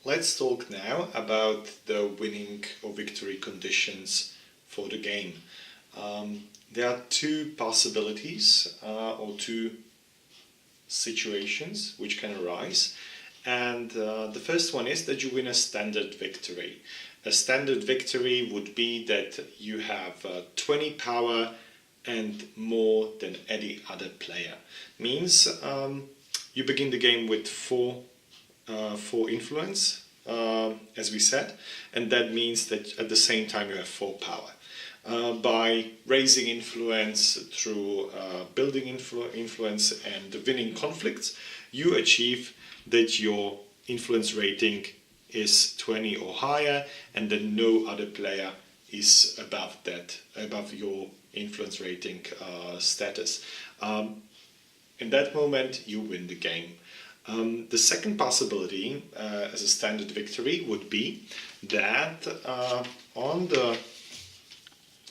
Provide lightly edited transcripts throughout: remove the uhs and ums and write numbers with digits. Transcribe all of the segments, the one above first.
Let's talk now about the winning or victory conditions for the game. There are two possibilities or two situations which can arise, and the first one is that you win a standard victory. A standard victory would be that you have 20 power and more than any other player. Means you begin the game with four influence, as we said, and that means that at the same time you have 4 power. By raising influence through building influence and winning conflicts, you achieve that your influence rating is 20 or higher, and that no other player is above your influence rating status. In that moment, you win the game. The second possibility as a standard victory would be that on the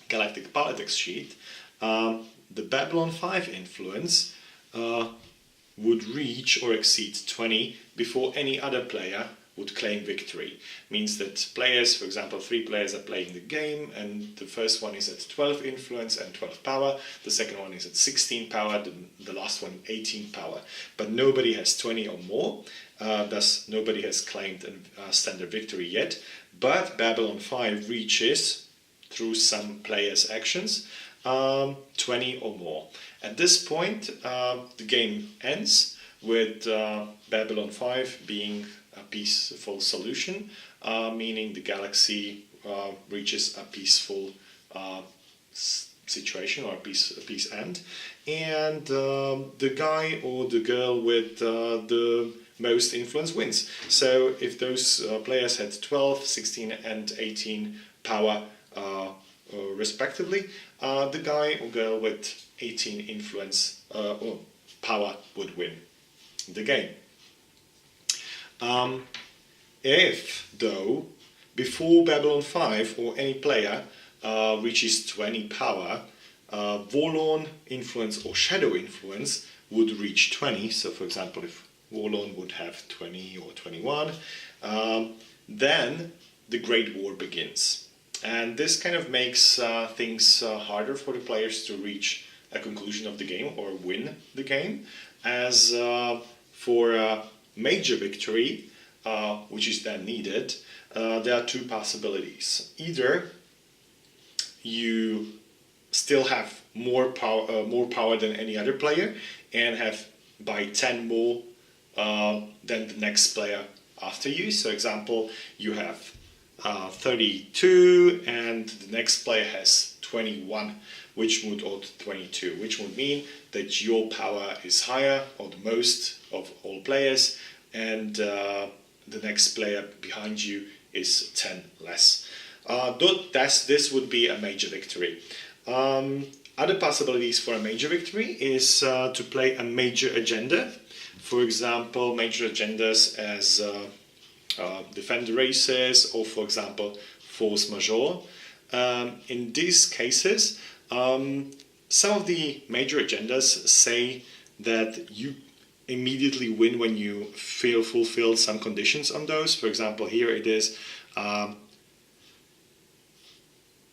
galactic politics sheet, the Babylon 5 influence would reach or exceed 20 before any other player would claim victory. Means that players, for example, 3 players are playing the game, and the first one is at 12 influence and 12 power, the second one is at 16 power, the last one 18 power. But nobody has 20 or more, thus nobody has claimed a standard victory yet, but Babylon 5 reaches, through some players' actions, 20 or more. At this point, the game ends with Babylon 5 being a peaceful solution, meaning the galaxy reaches a peaceful situation or a peace end, and the guy or the girl with the most influence wins. So if those players had 12, 16 and 18 power respectively, the guy or girl with 18 influence or power would win the game. If, though, before Babylon 5 or any player reaches 20 power, Warlorn influence or Shadow influence would reach 20, so for example if Warlorn would have 20 or 21, then the Great War begins. And this kind of makes things harder for the players to reach a conclusion of the game or win the game, as for a major victory, which is then needed, there are two possibilities. Either you still have more power than any other player and have by 10 more than the next player after you. So example, you have 32 and the next player has 21, which would, or 22, which would mean that your power is higher or the most of all players, and the next player behind you is 10 less. This would be a major victory. Other possibilities for a major victory is to play a major agenda. For example, major agendas as defend races, or for example force majeure. In these cases, some of the major agendas say that you immediately win when you fulfill some conditions on those. For example, here it is,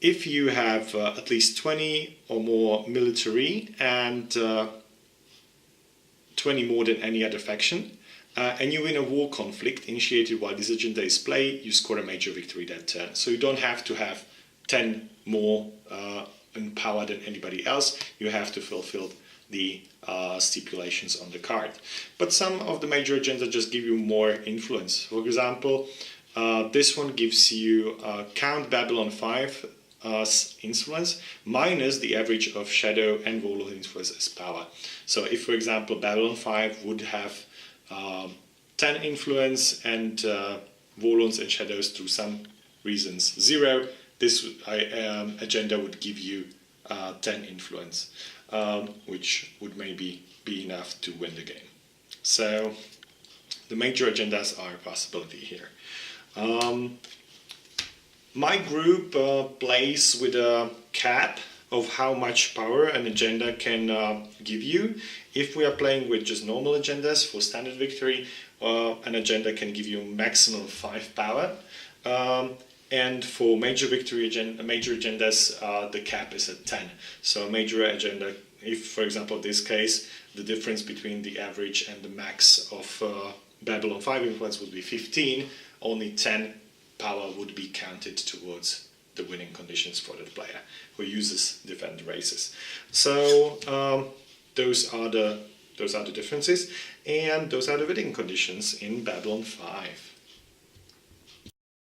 if you have at least 20 or more military and 20 more than any other faction, and you win a war conflict initiated while this agenda is played, you score a major victory that turn. So you don't have to have 10 more in power than anybody else, you have to fulfill the stipulations on the card. But some of the major agendas just give you more influence. For example, this one gives you count Babylon 5 influence minus the average of Shadow and Warlord influence as power. So if, for example, Babylon 5 would have 10 influence and Warlords and Shadows through some reasons 0, this agenda would give you 10 influence, which would maybe be enough to win the game. So the major agendas are a possibility here. My group plays with a cap of how much power an agenda can give you. If we are playing with just normal agendas for standard victory, an agenda can give you maximum 5 power. And for major victory major agendas, the cap is at 10. So a major agenda, if for example in this case the difference between the average and the max of Babylon 5 influence would be 15, only 10 power would be counted towards the winning conditions for that player who uses defend races. So those are the differences, and those are the winning conditions in Babylon 5.